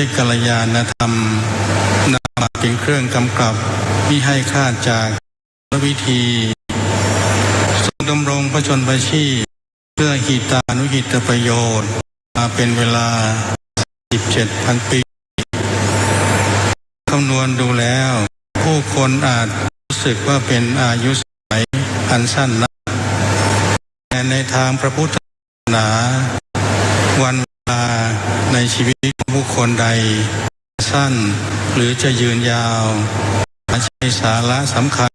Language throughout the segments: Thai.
ด้วยกัลยาณธรรมนำมาเป็นเครื่องกำกับมิให้คลาดจากวิธีทรงดำรงพระชนม์ชีพเพื่อหิตานุหิตประโยชน์มาเป็นเวลา 17,000 ปีคำนวณดูแล้วผู้คนอาจรู้สึกว่าเป็นอายุสัยอันสั้นนักแต่ในทางพระพุทธศาสนาวันเวลาในชีวิตของผู้คนใดสั้นหรือจะยืนยาวไม่ใช่สาระสำคัญ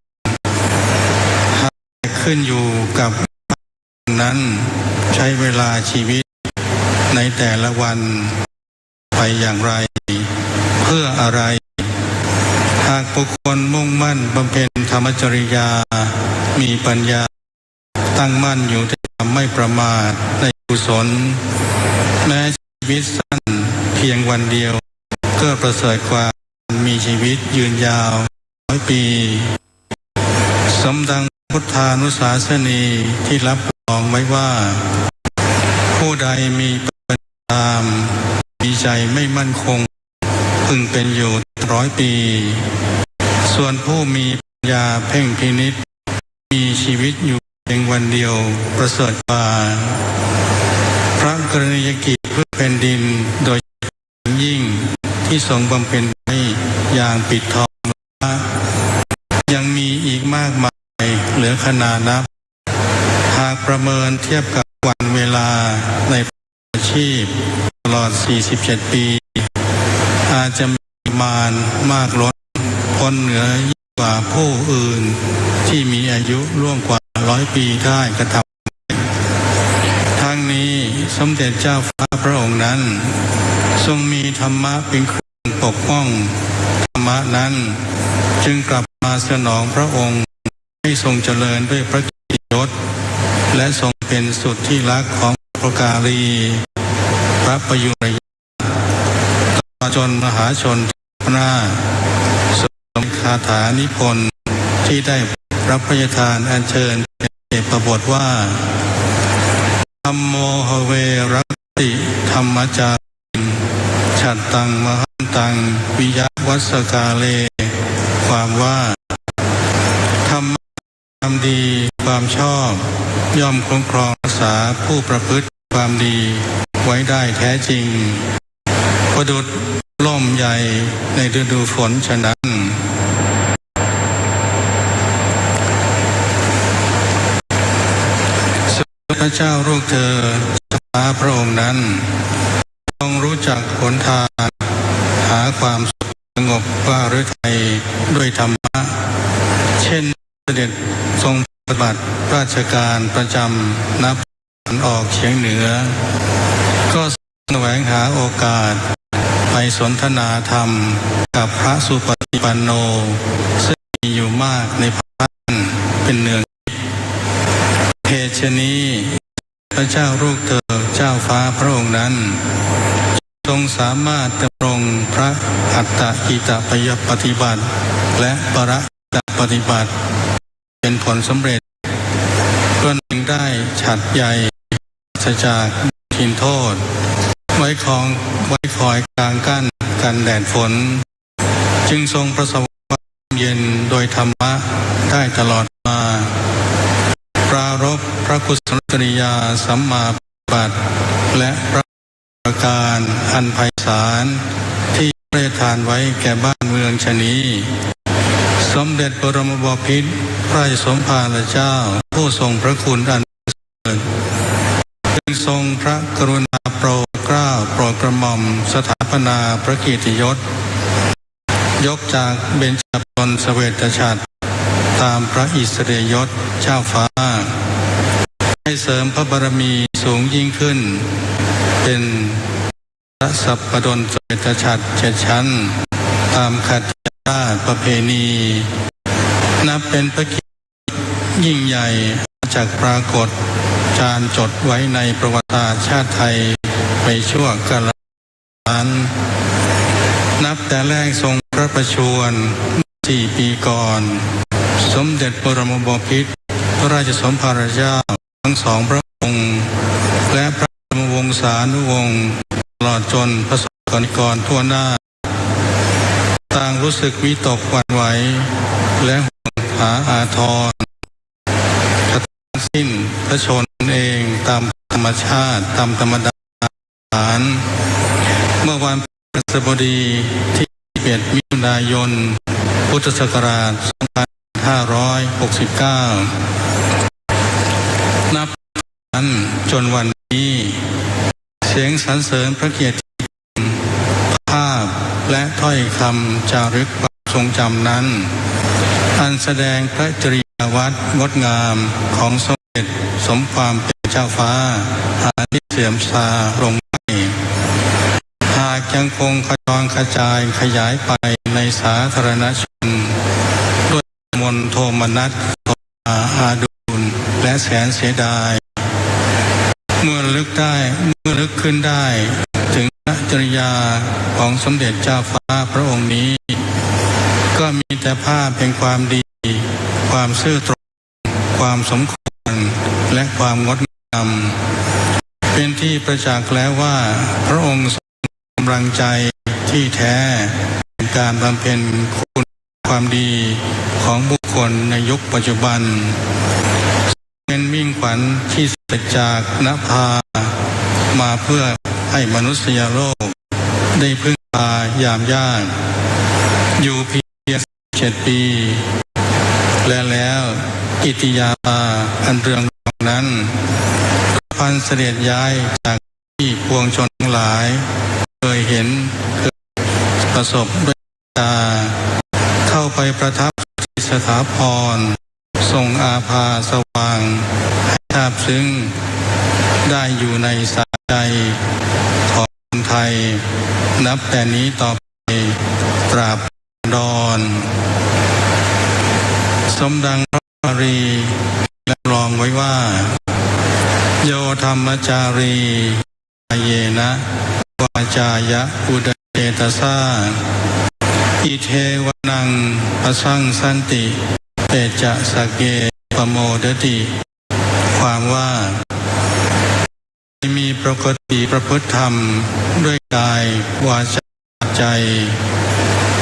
ขึ้นอยู่กับนั้นใช้เวลาชีวิตในแต่ละวันไปอย่างไรเพื่ออะไรหากบุคคลมุ่งมั่นบำเพ็ญธรรมจริยามีปัญญาตั้งมั่นอยู่ในความไม่ประมาทในกุศลแม้ชีวิตสั้นเพียงวันเดียวก็ประเสริฐกว่ามีชีวิตยืนยาว100 ปีสมดังพุทธานุสาสนีที่รับรองไว้ว่าผู้ใดมีปัญญามีใจไม่มั่นคงพึงเป็นอยู่100 ปีส่วนผู้มีปัญญาเพ่งพินิจมีชีวิตอยู่เพียงวันเดียวประเสริฐกว่าพระกรณียกิจเพื่อแผ่นดินโดยยิ่งที่ทรงบำเพ็ญไว้อย่างปิดทองยังมีอีกมากมายเหลือขนานับหากประเมินเทียบกับวันเวลาในอาชีพตลอด47 ปีอาจจะมีประมาณมากล้นพ้นเหนือกว่าผู้อื่นที่มีอายุล่วงกว่า100 ปีได้กระทำทั้งนี้สมเด็จเจ้าฟ้าพระองค์นั้นทรงมีธรรมะเป็นเครื่องปกป้องธรรมะนั้นจึงกลับมาสนองพระองค์ให้ทรงเจริญด้วยพระเกียรติยศและทรงเป็นสุดที่รักของพระกาลีพระประยุรญาตลอดจนมหาชนหน้าทรงคาถานิพนธ์ที่ได้รับพระราชทานอัญเชิญเอกบทว่าธัมโมหเวรติธรรมจาริฉัตตังมหันตังวิยวัสกาเลความว่าธรรมความดีความชอบย่อมคุ้มครองรักษาผู้ประพฤติความดีไว้ได้แท้จริงประดุจล่มใหญ่ในฤดูฝนฉะนั้นพระเจ้าลูกเธอฟ้าพระองค์นั้นทรงรู้จักหนทางหาความสงบว่าฤทัยด้วยธรรมะเช่นเสด็จทรงปฏิบัติราชการประจำนับตะวันออกเฉียงเหนือก็แสวงหาโอกาสไปสนทนาธรรมกับพระสุปฏิปันโนซึ่งมีอยู่มากในพระเป็นเนืองเหตุฉะนี้พระเจ้าลูกเธอเจ้าฟ้าพระองค์นั้นทรงสามารถดำรงพระอัตตกิตปฏิบัติและปรตปฏิบัติเป็นผลสำเร็จก็นึงได้ฉัตรใหญ่จากทินโทษไว้คอยกลางกั้นกันแดดฝนจึงทรงประสบความเย็นโดยธรรมะได้ตลอดมาปรารภพระกุศลจริยาสัมมาปฏิบัติและพระประการอันไพศาลที่พระราชทานไว้แก่บ้านเมืองชนี้สมเด็จบรมบพิตรพระราชสมภารเจ้าผู้ทรงพระคุณอันประเสริฐจึงทรงพระกรุณาโปรดเกล้าโปรดกระหม่อมสถาปนาพระเกียรติยศยกจากเบญจพรรณเสวตฉัตรตามพระอิสริยยศเจ้าฟ้าให้เสริมพระบารมีสูงยิ่งขึ้นเป็นพระสัพพดลเสวตฉัตร7 ชั้นตามขัตติราชประเพณีนับเป็นพระเกียรติยิ่งใหญ่จากปรากฏจารึกจดไว้ในประวัติศาสตร์ชาติไทยไปชั่วกาลนานนับแต่แรกทรงพระประชวร4 ปีก่อนสมเด็จบรมบพิตรพระราชสมภารเจ้าทั้ง2 พระองค์และพระบรมวงศานุวงศ์ตลอดจนพระสุค กรทั่วหน้าต่างรู้สึกวิตกหวั่นไหวและห่วงหาอาทรสิ้นพระชนเองตามธรรมชาติตามธรรมดาเมื่อวันพฤหัสบดีที่11 มิถุนายน พุทธศักราช 2569 นับนั้นจนวันนี้เสียงสรรเสริญพระเกียรติภาพและถ้อยคำจารึกความทรงจำนั้นอันแสดงพระจริยวัตรงดงามของสมเด็จสมความเป็นเจ้าฟ้าหาที่เสื่อมทราลงไม่หากยังคงกระจรกระจายขยายไปในสาธารณชนด้วยมนโทมนัสอาดูลและแสนเสียดายเมื่อลึกขึ้นได้ถึงพระจริยาของสมเด็จเจ้าฟ้าพระองค์นี้ก็มีแต่ภาพเป็นความดีความซื่อตรงความสมควรและความงดงามเป็นที่ประจักษ์แล้วว่าพระองค์ทรงกำลังใจที่แท้ในการบำเพ็ญคุณความดีของบุคคลในยุคปัจจุบันเป็นมิ่งขวัญที่เสด็จจากนภามาเพื่อให้มนุษยโลกได้พึ่งพายามยากอยู่เพียง7 ปีและแล้วอิทยาภาอันเรืองรองนั้นพันเสด็จย้ายจากที่ปวงชนทั้งหลายเคยเห็นเคยประสบด้วยตาเข้าไปประทับที่สถาพรทรงอาภาสว่างให้ทราบซึ้งได้อยู่ในสายใจของคนไทยนับแต่นี้ต่อไปตราบดอนสมดังพระบาลีและรองไว้ว่าโยธรรมจารีเยนะวาจายะอุดเตตสาอิเทวนังอสังสันติเตจะสเกปโมดติความว่ามีปกติประพฤติธรรมด้วยกายวาจาใจ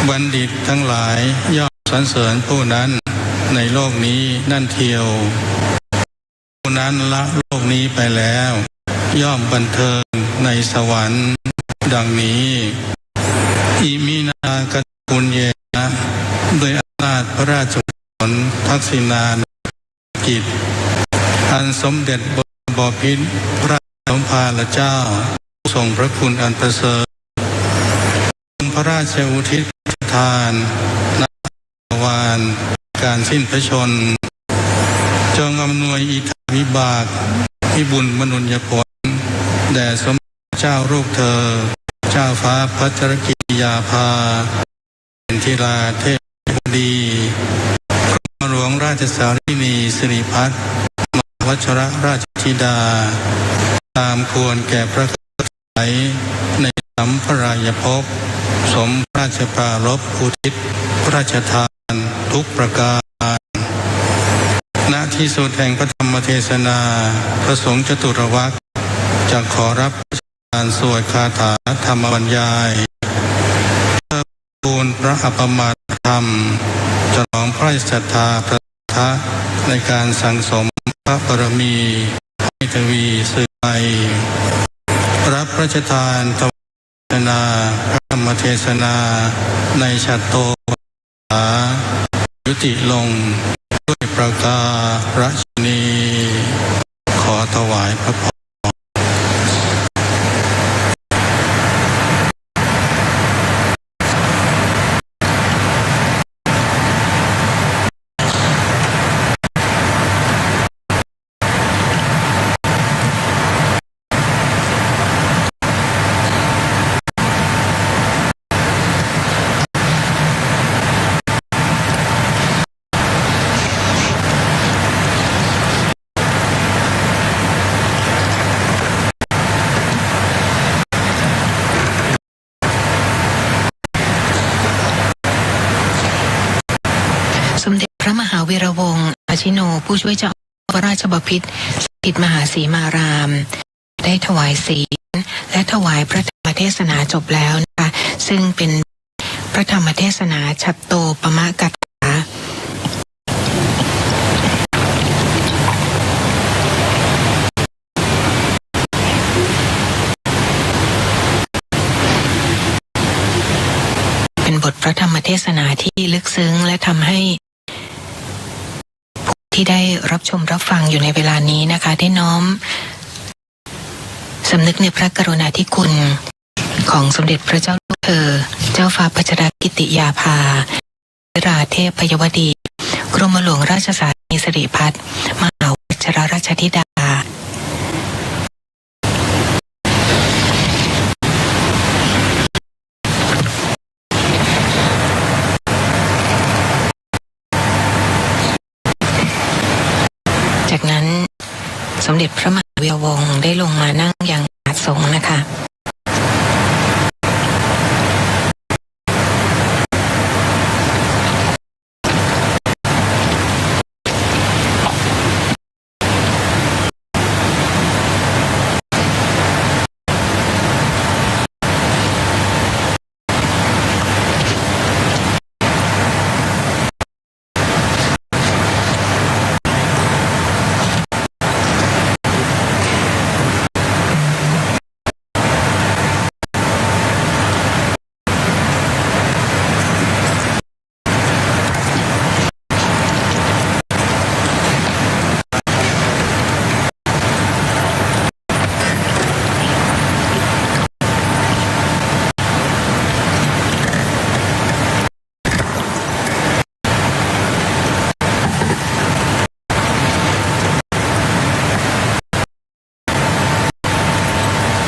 บัณฑิตทั้งหลายย่อมสรรเสริญผู้นั้นในโลกนี้นั่นเทียวผู้นั้นละโลกนี้ไปแล้วย่อมบันเทิงในสวรรค์ดังนี้อิมินากตุญเยนะโดยอำนาจพระราชกุศลทักษิณากิจอันสมเด็จบพิตรพระสมภารเจ้าทรงพระคุณอันประเสริฐพระราชอุทิศทานณวานการสิ้นพระชนจงอำนวยอิทธิวิบากวิบุญมนุญญผลแด่สมเด็จเจ้าลูกเธอเจ้าฟ้าพัชรกิติยาภาเป็นธิราเทพดีกรมหลวงราชสารินีสิริพัฒน์มหาวชรราชธิดาตามควรแก่พระกษัตริย์ในสัมภรายภพสมพระราชปรารภอุทิศพระราชทานทุกประการณที่สุดแห่งพระธรรมเทศนาพระสงฆ์จตุรวรรคจะขอรับการสวดคาถาธรรมบรรยายเพื่อบูรณ์พระอภิมาธรรมฉลองพระศรัทธาพระทะในการสั่งสมพระบารมีให้ทวีสืบไปรับพระราชทานถวายนาพระธรรมเทศนาในฉัตรโตภายุติลงด้วยประการฉนี้ขอถวายพระพร สมเด็จพระมหาวีระวงศ์อาชิโนผู้ช่วยเจ้าพระราชบพิตรสถิตมหาสีมาราม ได้ถวายศีลและถวายพระธรรมเทศนาจบแล้วนะคะซึ่งเป็นพระธรรมเทศนาฉัตโตปมกถาเป็นบทพระธรรมเทศนาที่ลึกซึ้งและทำให้ผู้ที่ได้รับชมรับฟังอยู่ในเวลานี้นะคะได้น้อมสำนึกในพระกรุณาธิคุณของสมเด็จพระเจ้าลูกเธอเจ้าฟ้าพัชรกิติยาภาราเทพพยวดีกรมหลวงราชสานีสิริพัฒน์มหาวัชรราชธิดาจากนั้นสมเด็จพระมหาวีระวงศ์ได้ลงมานั่งยังอาสงนะคะ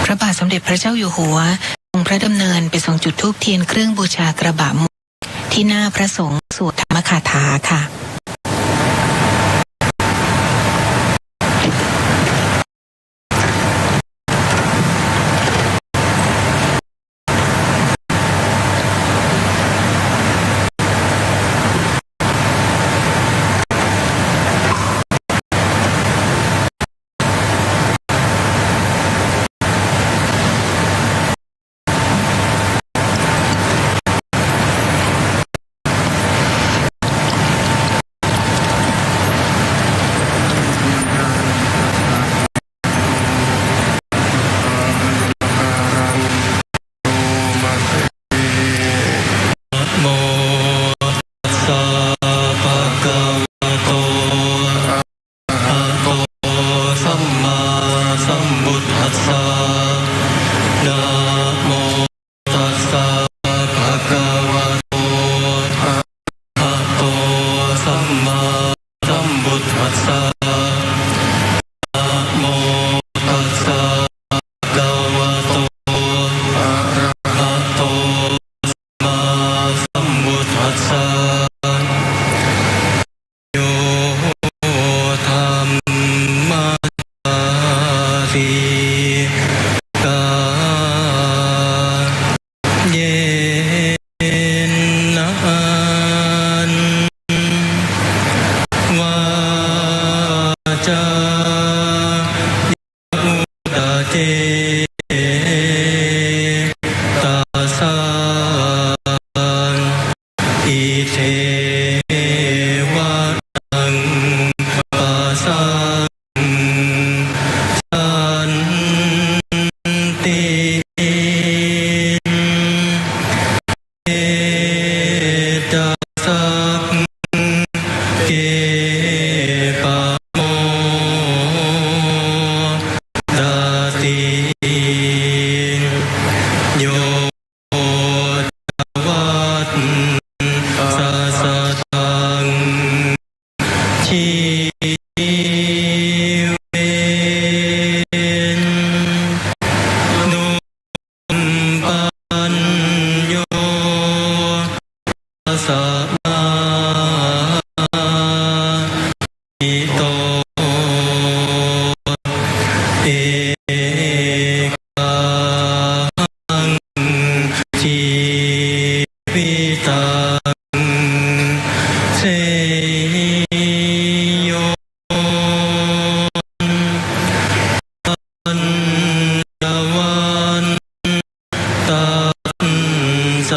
พระบาทสมเด็จพระเจ้าอยู่หัวทรงพระดำเนินไปทรงจุดธูปเทียนเครื่องบูชากระบะมุกที่หน้าพระสงฆ์สวดธรรมคาถาค่ะ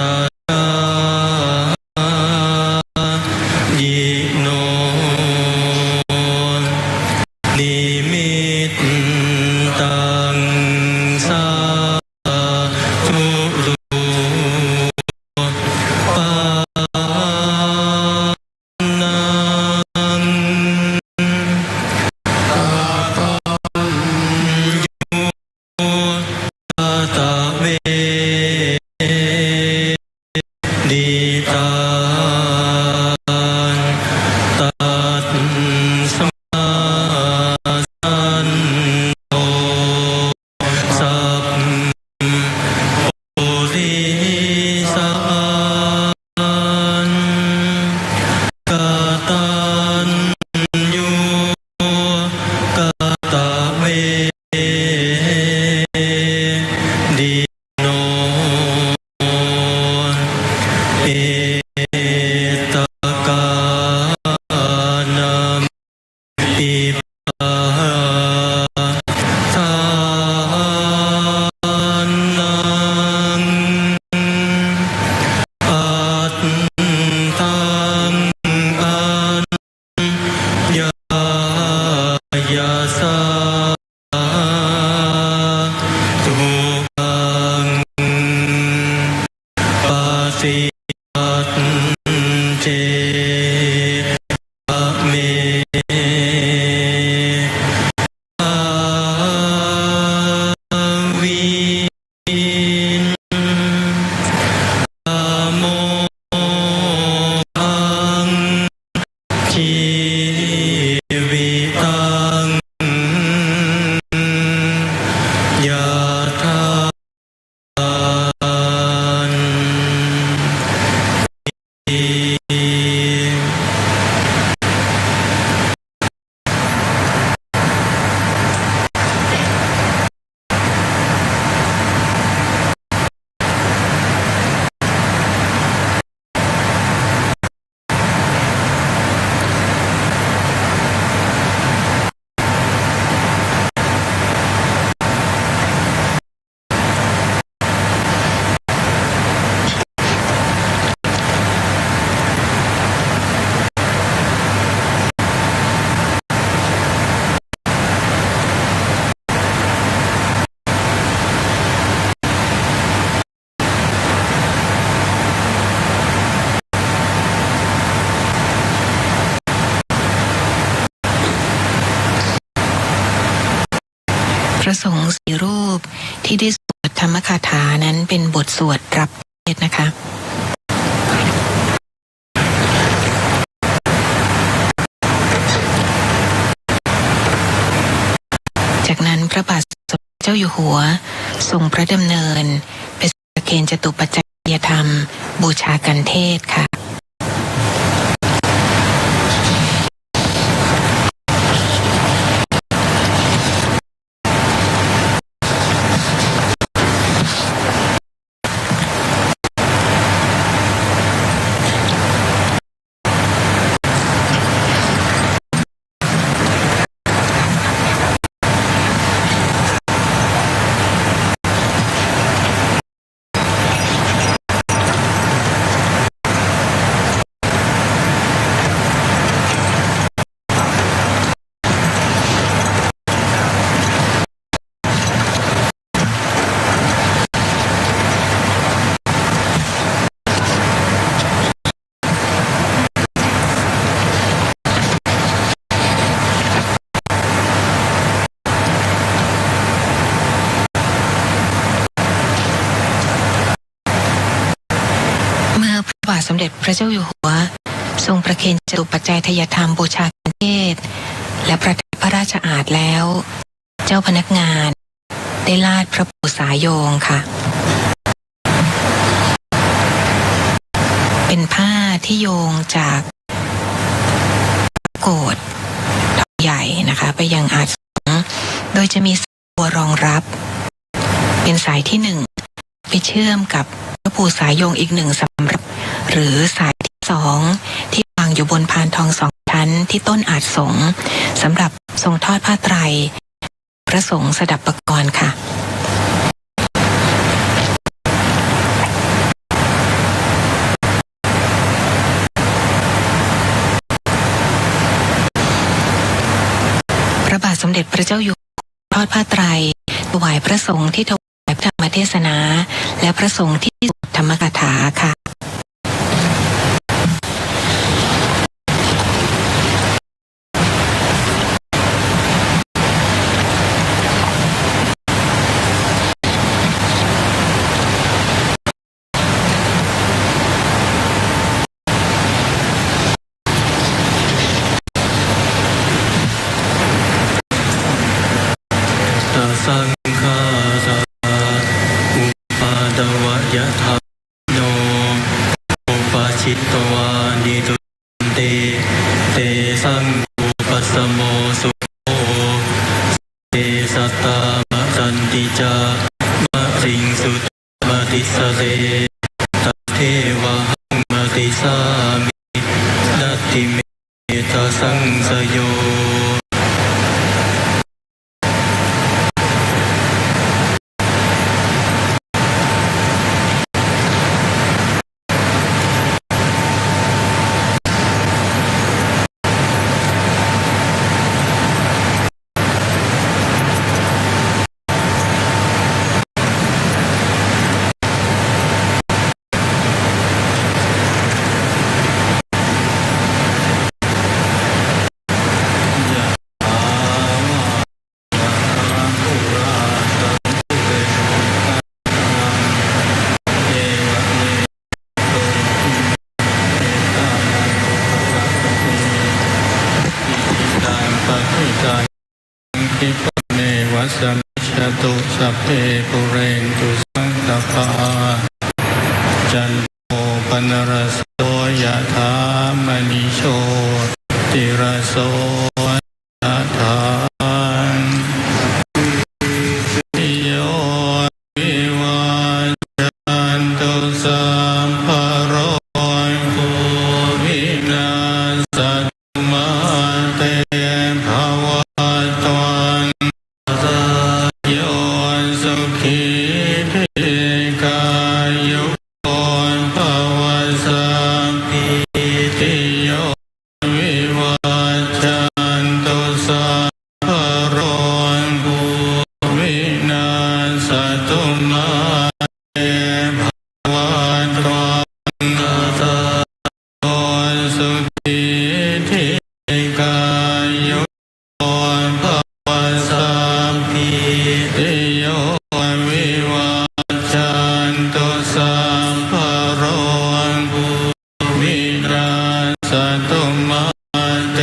ายิโนนิมิตตังสาธุรูปานังตะเวดิตาตัดสมาสันโตสัพปุริสานกตัญญูกตเวดิโนเอตกานัมปิปะทานังอัตถังอัญญายาสาทุกังปัสสิปัตเจปะเมอาวินอโมหังชีวิตังยะถานพระสงฆ์สี่รูปที่ได้สวดธรรมคาถานั้นเป็นบทสวดรับเทศน์นะคะ จากนั้นพระบาทสมเด็จเจ้าอยู่หัวทรงพระดำเนินไปประเคนจตุปัจจัยธรรมบูชากันเทศน์ค่ะ สมเด็จพระเจ้าอยู่หัวทรงประเคนจตุปัจจัยทายธรรมบูชากันเทศน์และประทับพระราชอาณาแล้วเจ้าพนักงานได้ลาดพระปูสายโยงค่ะเป็นผ้าที่โยงจากโกฏทองใหญ่นะคะไปยังอาสงโดยจะมีตัวรองรับเป็นสายที่หนึ่งไปเชื่อมกับพระปูสายโยงอีกหนึ่งสำรับหรือสายที่สองที่วางอยู่บนพานทองสองชั้นที่ต้นอาสงสำหรับทรงทอดผ้าไตรพระสงฆ์สดับปกรณ์ค่ะ มเด็จพระเจ้าอยู่หัวทอดผ้าไตรถวายพระสงฆ์ที่ถวายพระธรรมเทศนาและพระสงฆ์ที่สวดธรรมกถาค่ะตสังฆาสาอุปาดวะยะธรรมโนอุปาชิตวานิตุเตเตสังอุปสมโมสุโขเตสัตตามะสันติจามะริงสุตมะติสเตตเทวะหังมติสามินัตติเมตสังสโยอิปเนวัสมิชตุสัพเพปุเรนตุสังกปาจันโทปนรสโสยถามณิโชติรสโสยถาปิโยวิวัจจันตุสัมภโรโควินาศตุมาเตภวะสุขีภิกายุโกภวสัมปิติโยวิวัจจันตุสัพพโรโควินาศตุมาเตภวะตวันตโยสุขีภิกายุโกภวสัมปิติโยวิวัจจันตุสัพพโรโควินาศตุมาเต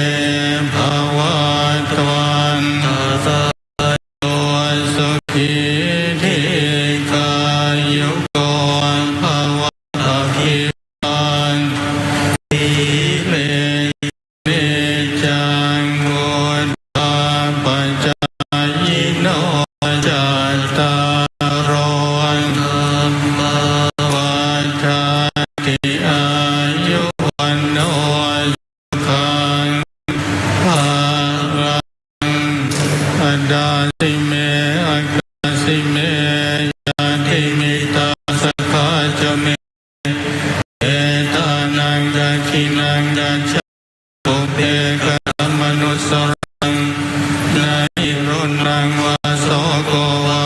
ภวะตวันตโยสุขีภิกายุโกภวะอภิวันติเมเมจังวุฒาปัจจายโนจัตตารโอธรรมวัฏฏติอายุวันโนสุขังภาลังอดาสิเมอากาสิเมยาติมิตาสกขาจเมเอตานังกัจขินังกัจฉาปุเพกะมนุสรังนาอิรุนังวาโสโกวา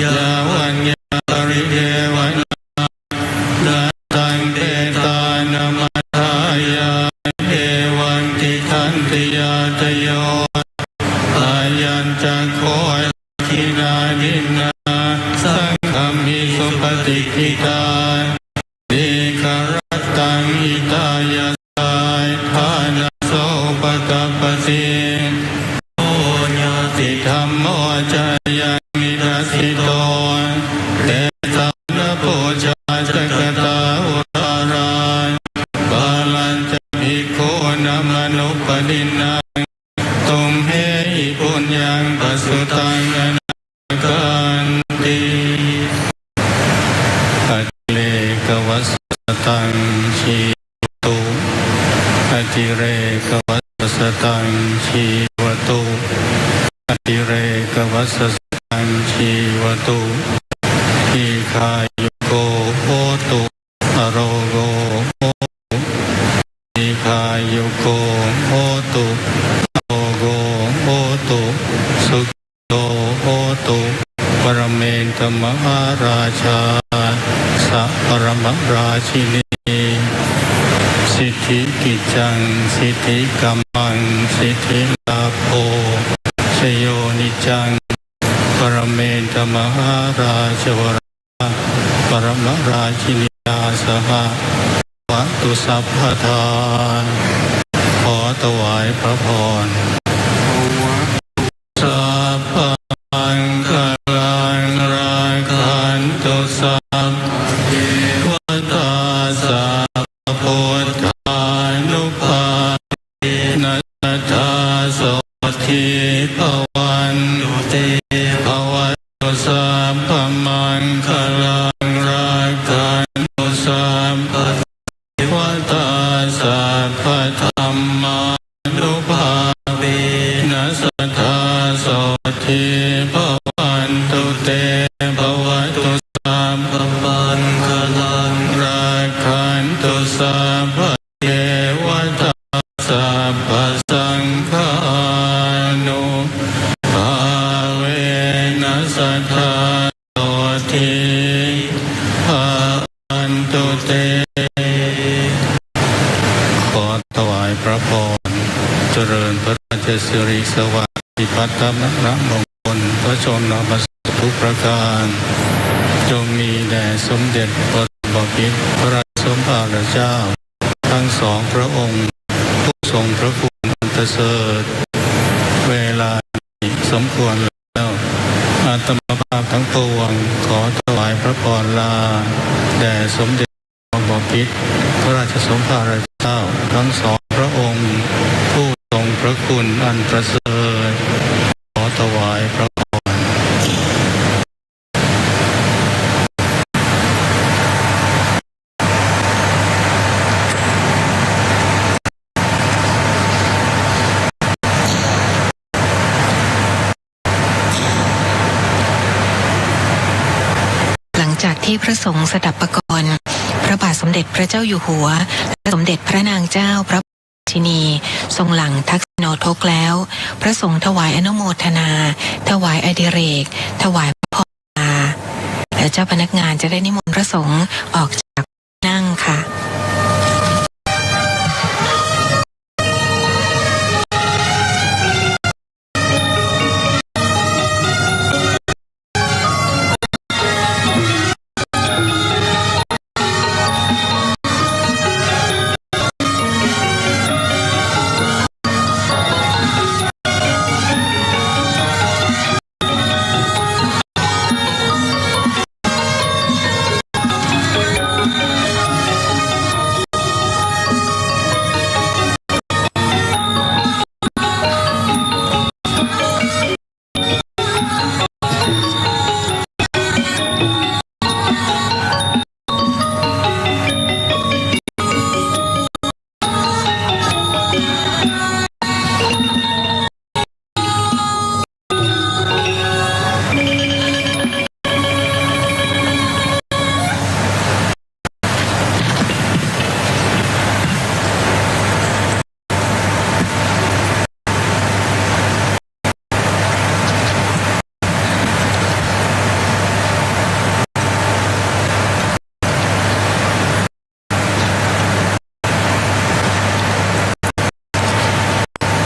ยาวันยาริเทวนานาตังเตตานามัฏฐายาเอวังติทันติยาตโยอายัญจักโขทินานินาสังฆมิสุปฏิกิตาดิคารตังอิตายาสายทานาโสปตัปปสิโอญาติธรรมโมจายังนิทัสสิโตเตตานะโพชาจักตาอุราราบาลัญจะภิกขุนะมนุปดินังตุมเหหิปุญญังปัสสุตังอนากันติอติเลกวัสตังชีตุอติเรกวัสตังชีวตุอติเรกวัสตังชีวตุทีคายุโกโหตุอโรโกโหทีคายุโกโหตุอโรโกโหตุ มหาราชาสัพพรมราชินีสิทธิกิจจังสิทธิกัมมังสิทธิลาโภชโยนิจังปรเมนทมหาราชวราปรมราชินียาสหวัตุสัพพทาขอถวายพระพรสัพพังคลังราคันตุสัพพทาสัพพุทธานุภาเวนัสธาโสทิภวันตุเตภวัตุสัพพมังคลังราคันตุสัพพวัตาสัพพธรรมานุภาเวนัสธาโสทิภวันตุเตภวัตุสัพพมังคลังราคันตุสัพพเทวตาสัพพสังฆานุภาเวนัสธาโสทิภวันตุเตขอถวายพระพรเจริญพระราชสิริสวัสดิพัฒนมงคลพระชนมพรรษทุกประการจงมีแด่สมเด็จพระบพิตรพระราชสมภารเจ้าทั้งสองพระองค์ผู้ทรงพระคุณอันประเสริฐเวลาสมควรแล้วอาตมาภาพทั้งปวงขอถวายพระพรลาแด่สมเด็จพระบพิตรพระราชสมภารเจ้าทั้งสองพระองค์ผู้ทรงพระคุณอันประเสริฐขอถวายพระพรหลังจากที่พระสงฆ์สดับปกรณ์พระบาทสมเด็จพระเจ้าอยู่หัวและสมเด็จพระนางเจ้าพระราชินีทรงหลังทักษิโนทกแล้ว พระสงฆ์ถวายอนุโมทนาถวายอดิเรกถวายพระพรและเจ้าพนักงานจะได้นิมนต์พระสงฆ์ออกจากนั่งค่ะ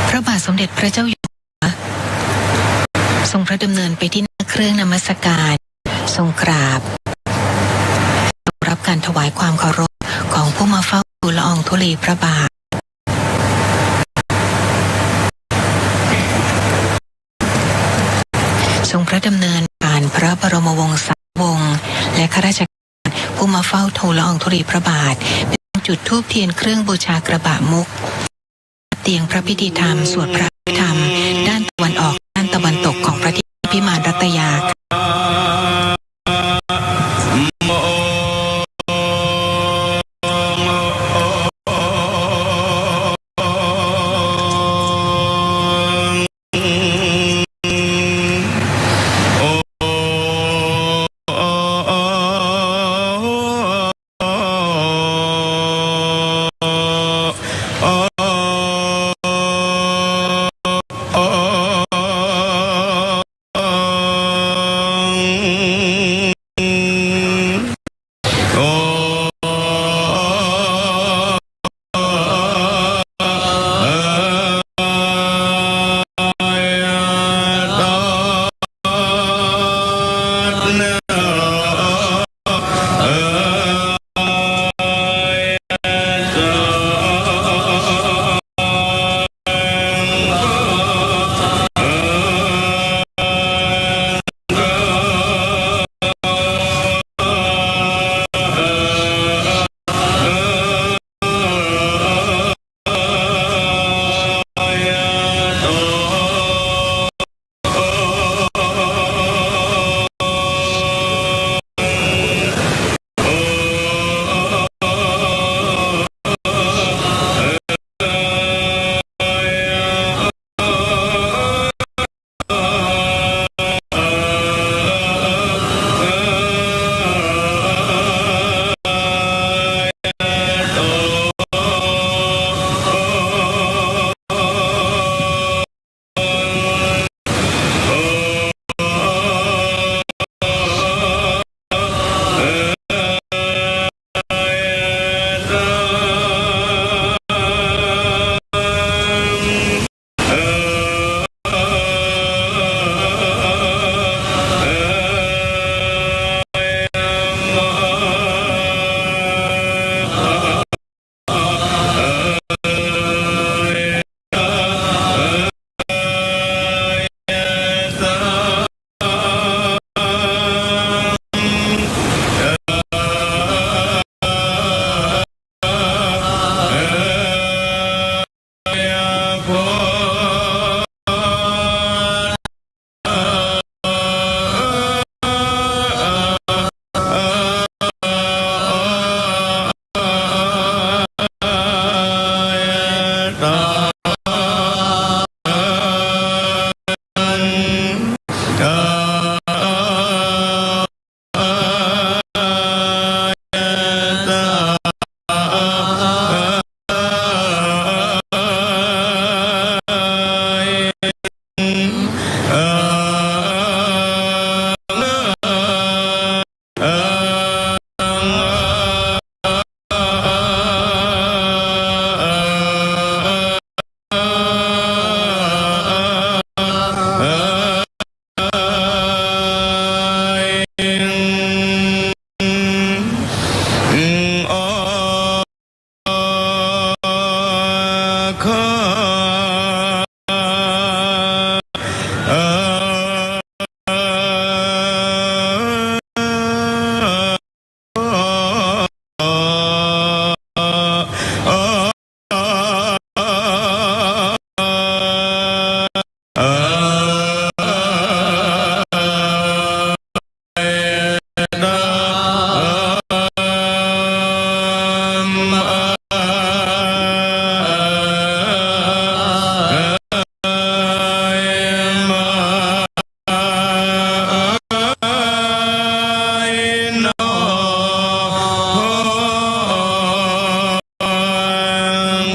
พระบาทสมเด็จพระเจ้าอยู่หัวทรงพระดำเนินไปที่หน้าเครื่องนมัสการทรงกราบทรงรับการถวายความเคารพของผู้มาเฝ้าทูลละอองธุลีพระบาททรงพระดำเนินผ่านพระบรมวงศานุวงศ์และข้าราชการผู้มาเฝ้าทูลละอองธุลีพระบาทเป็นจุดธูปเทียนเครื่องบูชากระบะมุกเตียงพระพิธีธรรมสวดพระพิธรรมด้านตะวันออกด้านตะวันตกของพระที่พิมานรัตยา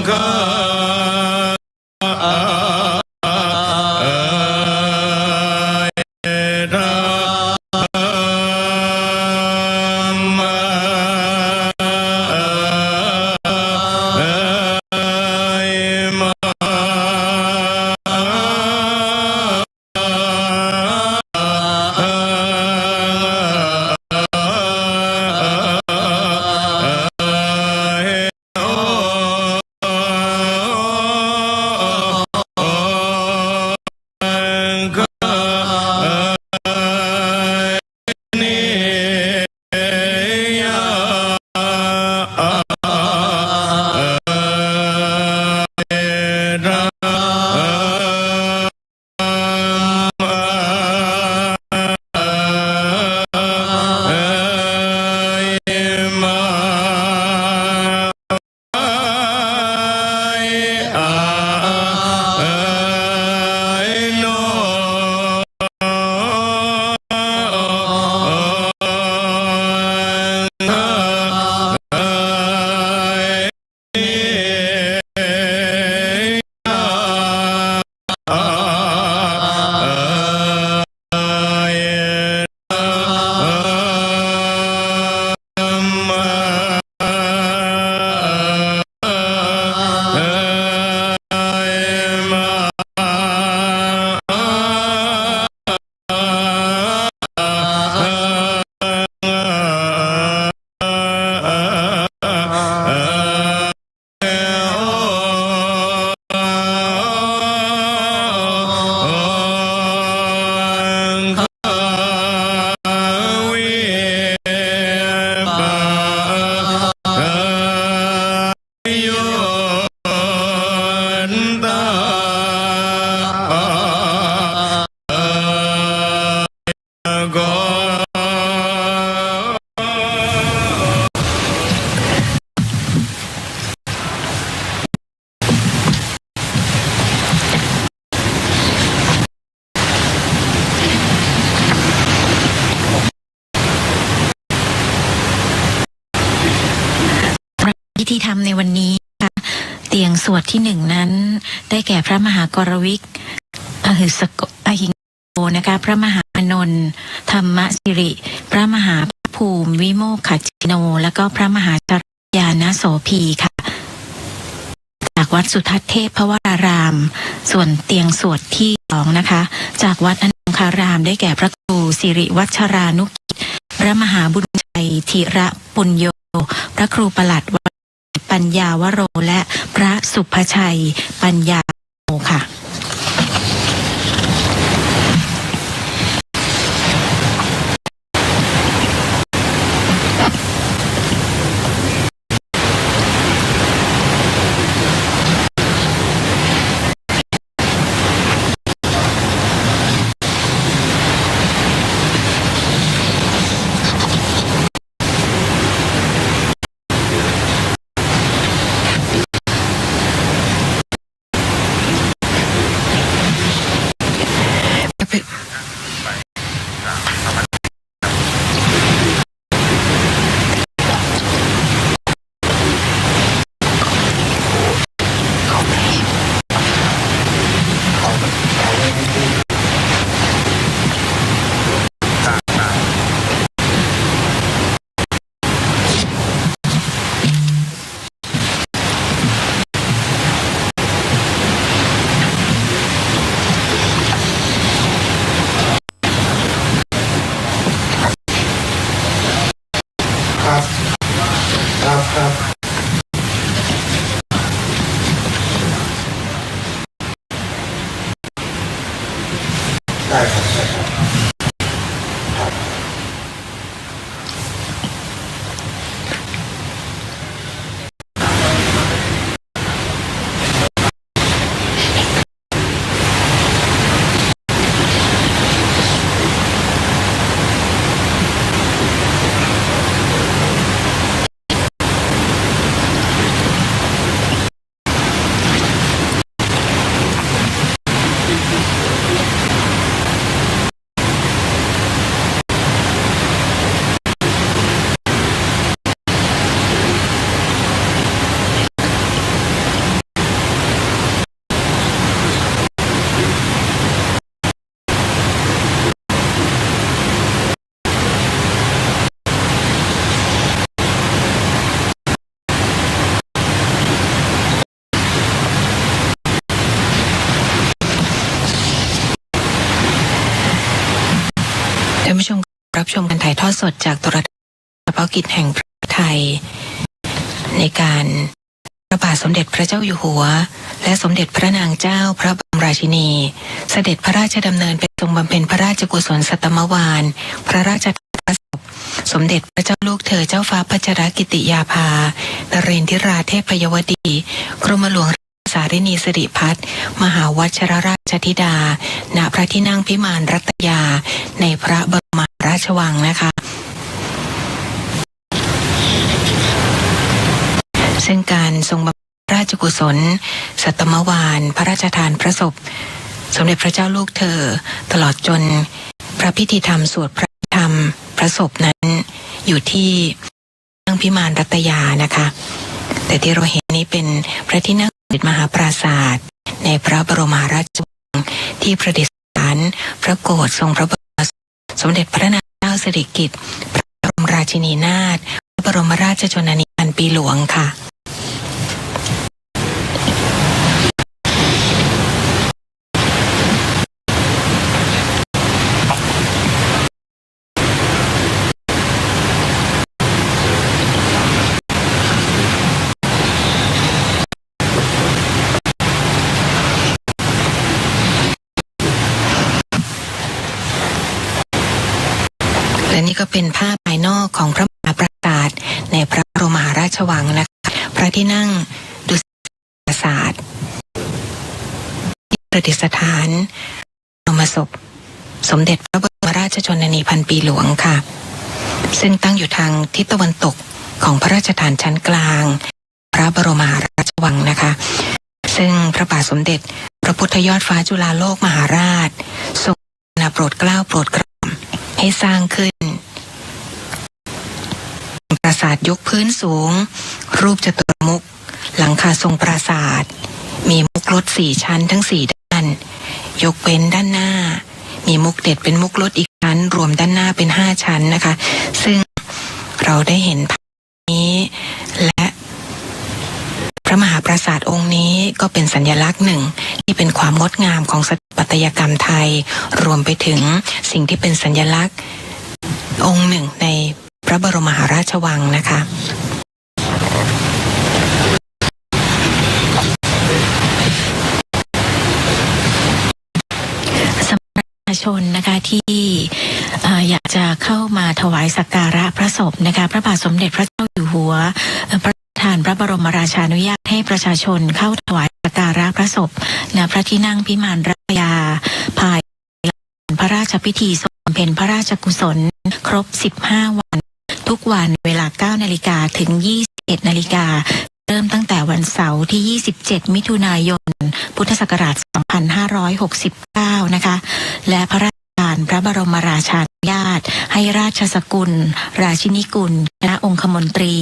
ฆาพิธีธรรมในวันนี้เตียงสวดที่หนึ่งนั้นได้แก่พระมหากรวิกอหิงโกนะคะพระมหาอนนท์ธรรมสิริพระมหาภูมิวิโมกขจิโนและก็พระมหาจรยานะโสภีค่ะจากวัดสุทัศน์เทพพวรารามส่วนเตียงสวดที่สองนะคะจากวัดอนังคารามได้แก่พระครูสิริวัชรานุกิจพระมหาบุญชัยธีระปุญโยพระครูประหลัดปัญญาวโรและพระสุภชัยปัญญาโมค่ะ ชมการถ่ายทอดสดจากโทรทัศน์เฉพาะกิจแห่งประเทศไทยในการพระบาทสมเด็จพระเจ้าอยู่หัวและสมเด็จพระนางเจ้าพระบรมราชินีเสด็จพระราชดำเนินไปทรงบำเพ็ญพระราชกุศลสัตมวาลพระราชทานพระศพสมเด็จพระเจ้าลูกเธอเจ้าฟ้าพัชรกิติยาภานเรนทิราเทพยวดีกรมหลวงสารินีสิริพัฒน์มหาวชิรราชธิดาณพระที่นั่งพิมานรัตยาในพระบรมราชวังนะคะซึ่งการทรงบำเพ็ญราชกุศลสัตมวาลพระราชทานพระศพสมเด็จพระเจ้าลูกเธอตลอดจนพระพิธีธรรมสวดพระธรรมพระศพนั้นอยู่ที่นั่งพิมานรัตยานะคะแต่ที่เราเห็นนี้เป็นพระที่นั่งมหาปราศาสตร์ในพระบรมราชวังที่ประดิษฐานพระโกศทรงพระบรมสมเด็จพระนางเจ้าสิริกิติ์พระบรมราชินีนาถพระบรมราชชนนีพันปีหลวงค่ะและนี่ก็เป็นภาพภายนอกของพระมหาปราสาทในพระบรมมหาราชวังนะคะพระที่นั่งดุสิตปราสาทที่ประดิษฐานบรมศพสมเด็จพระบรมราชชนนีพันปีหลวงค่ะซึ่งตั้งอยู่ทางทิศตะวันตกของพระราชฐานชั้นกลางพระบรมมหาราชวังนะคะซึ่งพระบาทสมเด็จพระพุทธยอดฟ้าจุฬาโลกมหาราชทรงโปรดเกล้าโปรดกระหม่อมให้สร้างขึ้นปราสาทยกพื้นสูงรูปจตุรมุขหลังคาทรงปราสาทมีมุกลด4ชั้นทั้ง4ด้านยกเว้นด้านหน้ามีมุกเด็ดเป็นมุกลดอีกชั้นรวมด้านหน้าเป็น5ชั้นนะคะซึ่งเราได้เห็นภาพนี้และพระมหาปราสาทองค์นี้ก็เป็นสัญลักษณ์หนึ่งที่เป็นความงดงามของสถาปัตยกรรมไทยรวมไปถึงสิ่งที่เป็นสัญลักษณ์องค์หนึ่งในพระบรมมหาราชวังนะคะสำหรับประชาชนนะคะที่อยากจะเข้ามาถวายสักการะพระศพนะคะพระบาทสมเด็จพระเจ้าอยู่หัวประทานพระบรมราชานุญาตให้ประชาชนเข้าถวายสักการะพระศพณพระที่นั่งพิมานรัตยาภายพระราชพิธีทรงบำเพ็ญพระราชกุศลครบ15วันทุกวันเวลา 9 นาฬิกาถึง 21 นาฬิกาเริ่มตั้งแต่วันเสาร์ที่ 27 มิถุนายน พุทธศักราช 2569 นะคะและพระราชทานพระบรมราชานุญาตให้ราชสกุลราชินีกุลคณะองคมนตรี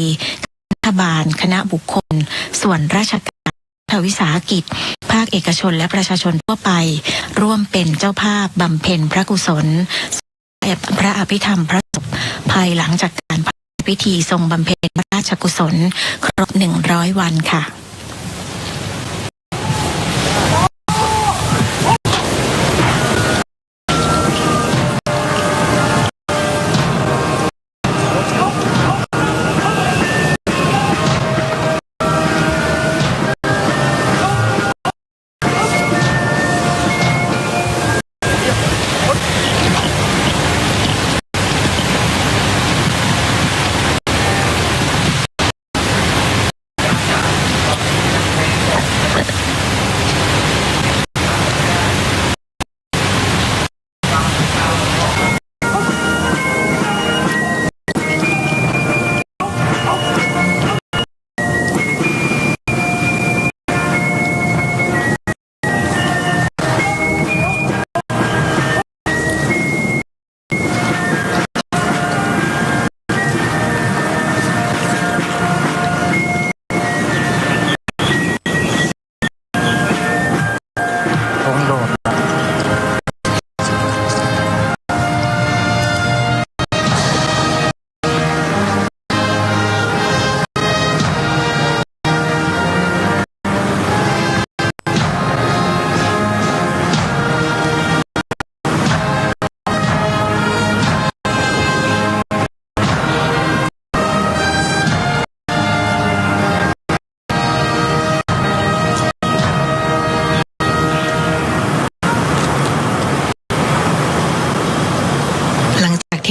รัฐบาลคณะบุคคลส่วนราชการวิสาหกิจภาคเอกชนและประชาชนทั่วไปร่วมเป็นเจ้าภาพบำเพ็ญพระกุศลพระอภิธรรมพระศพภายหลังจากการพิธีทรงบำเพ็ญพระราชกุศลครบ100 วันค่ะ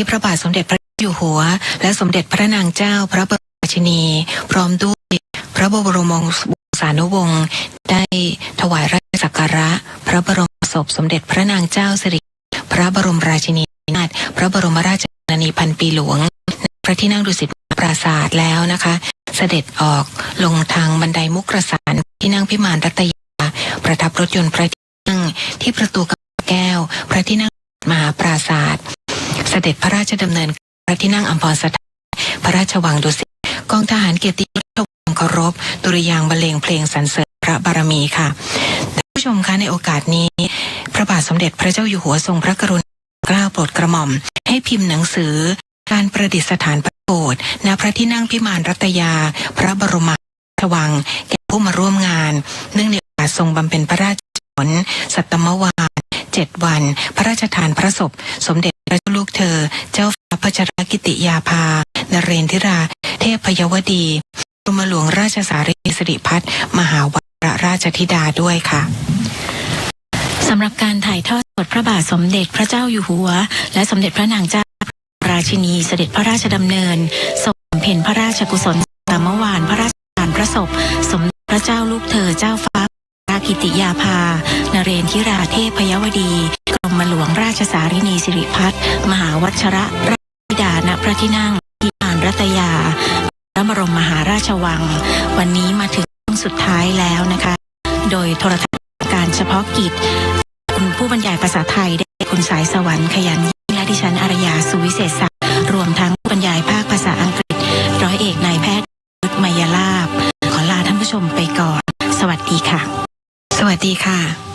พระบาทสมเด็จพระเจ้าอยู่หัวและสมเด็จพระนางเจ้าพระบรมราชินีพร้อมด้วยพระบรมวงศานุวงศ์ได้ถวายราชสักการะพระบรมศพสมเด็จพระนางเจ้าสิริพระบรมราชินีนาถพระบรมราชชนนีพันปีหลวงพระที่นั่งดุสิตปราสาทแล้วนะคะเสด็จออกลงทางบันไดมุกรสารที่นั่งพิมานรัตยาประทับรถยนต์พระที่นั่งที่ประตูแก้วพระที่นั่งมหาปราศาสตร์เสด็จพระราชดำเนินพระที่นั่งอัมพรสถานพระราชวังดุสิตกองทหารเกียรติยศเคารพดุริยางค์บรรเลงเพลงสรรเสริญพระบารมีค่ะท่านผู้ชมคะในโอกาสนี้พระบาทสมเด็จพระเจ้าอยู่หัวทรงพระกรุณาเกล้าโปรดกระหม่อมให้พิมพ์หนังสือการประดิษฐานพระโกฐณพระที่นั่งพิมานรัตยาพระบรมราชวังแก่ผู้มาร่วมงานเนื่องในโอกาสทรงบำเพ็ญพระราชกุศลสัตมวาท7 วันพระราชทานพระศพสมเด็จพระเจ้าลูกเธอเจ้าฟ้าพัชรกิติยาภานเรนทิราเทพยวดีกรมหลวงราชสารีสิริพัฒน์มหาวรราชธิดาด้วยค่ะสำหรับการถ่ายทอดสดพระบาทสมเด็จพระเจ้าอยู่หัวและสมเด็จพระนางเจ้าราชินีเสด็จพระราชดำเนินทรงบำเพ็ญพระราชกุศลสัตมวาทพระราชทานพระศพสมเด็จพระเจ้าลูกเธอเจ้าฟ้ากิติยาภานเรนทิราเทพยวดีกรมหลวงราชสารินีสิริพัฒน์มหาวัชระราชธิดาณพระที่นั่งพิมานรัตยาพระบรมมหาราชวังวันนี้มาถึงช่วงสุดท้ายแล้วนะคะโดยโทรทัศน์การเฉพาะกิจคุณผู้บรรยายภาษาไทยได้คุณสายสวรรค์ขยันยิ่งและดิฉันอารยาสุวิเศษศักดิ์รวมทั้งผู้บรรยายภาคภาษาอังกฤษร้อยเอกนายแพทย์ยุทธมยลาภขอลาท่านผู้ชมไปก่อนสวัสดีค่ะสวัสดีค่ะ